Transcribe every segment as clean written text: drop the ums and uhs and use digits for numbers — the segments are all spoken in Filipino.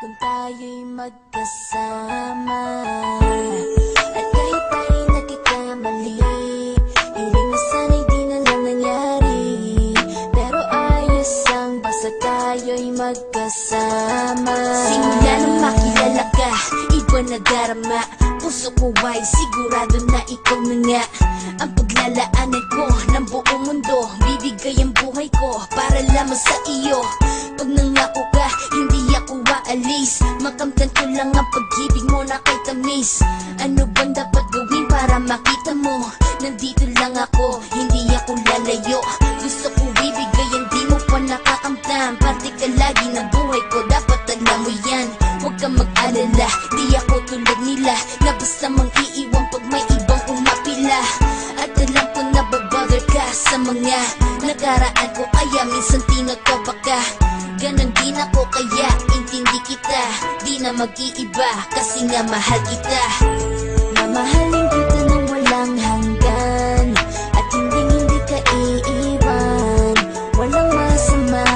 kung tayo'y magkasama. At kahit tayo'y nagkakamali, hiling na sana'y di na lang nangyari. Pero ayos ang basta tayo'y magkasama. Simula nang makilala ka, iba na darama. Puso ko ay sigurado na ikaw na nga ang paglalaanan ko ng buong mundo. Bibigay ang buhay ko para lamang sa iyo. Pag nangako ka, hindi ako aalis. Makamtan ko lang ang pag-ibig mo na kay tamis. Ano bang dapat gawin para makita mo? Nandito lang ako, hindi ako lalayo. Gusto ko bibigay ang di mo pa nakakamtan. Parte ka lagi ng buhay ko, dapat alam mo yan. Huwag kang mag-alala, di ako tulad nila na basta mang iiwan pag may ibang umapila. At alam ko na babother ka sa mga nakaraan ko, kaya minsan tinotoba ka. Ganon din ako kaya intindi kita. Di na mag-iiba kasi nga mahal kita. Mamahalin kita nang walang hanggan, at hindi ka iiwan. Walang masama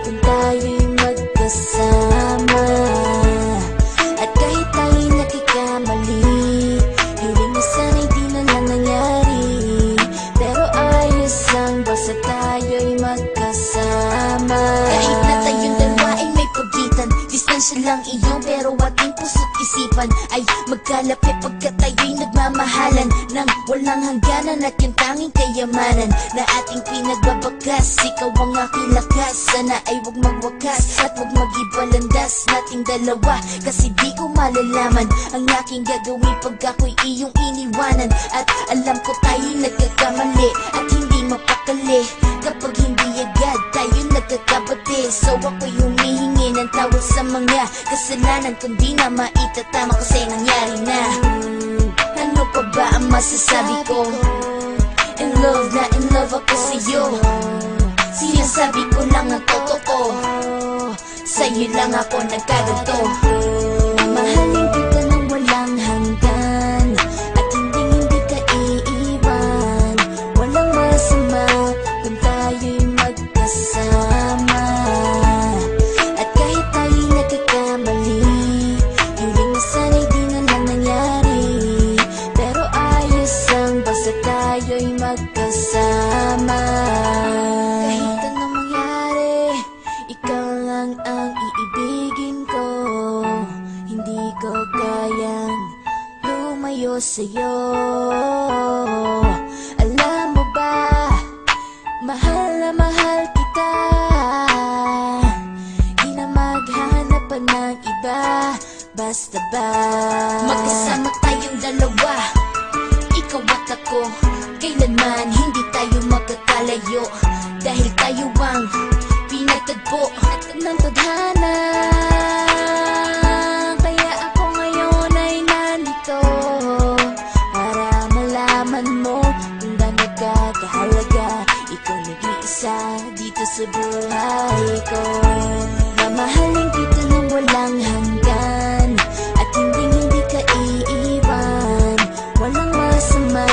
kung tayo'y magkasama. At kahit tayo'y nakikamali, hiling na sana'y di na lang nangyari. Pero ayos ang basta tayo'y magkasama. Kahit na tayong dalawa ay may pagitan, distansya lang iyon pero ating puso't isipan ay magkalapit pagkat tayo'y nagmamahalan ng walang hangganan. At yung tanging kayamanan na ating pinagbabakas, ikaw ang aking lakas. Sana ay huwag magwakas at huwag mag-ibalandas nating dalawa, kasi di ko malalaman ang aking gagawin pag ako'y iyong iniwanan. At alam ko tayo'y nagkakamali at hindi mapakali kapag hindi agad tayo nagkakabati. So ako'y humihingi ng tawad sa mga kasalanan kung di na maitatama kasi nangyari na. Ano pa ba ang masasabi ko? In love na in love ako sa'yo. Sinasabi ko lang ang totoo, sa'yo lang ako nagkaganto. Mamahalin kita nang walang hanggan, at hindi ka iiwan. Walang masama kung tayo'y magkasama. At kahit tayo'y nagkakamali, hiling na sana'y di na lang nangyari. Pero ayos ang basta tayo'y magkasama. Kahit anong mangyari, ikaw lang ang iibigin ko. Hindi ko kayang lumayo sa'yo. Alam mo ba, mahal na mahal kita. Di na maghanap pa ng iba, basta ba magkasama tayong dalawa, ikaw at ako. Kailanman hindi tayo magkakalayo, dahil tayo ang pinagtagpo ng tadhana. Kaya ako ngayon ay nandito para malaman mo kung gaano ka kahalaga. Ikaw nag-iisa dito sa buhay ko. Mamahalin kita nang walang hanggan, at hindi ka iiwan. Walang masama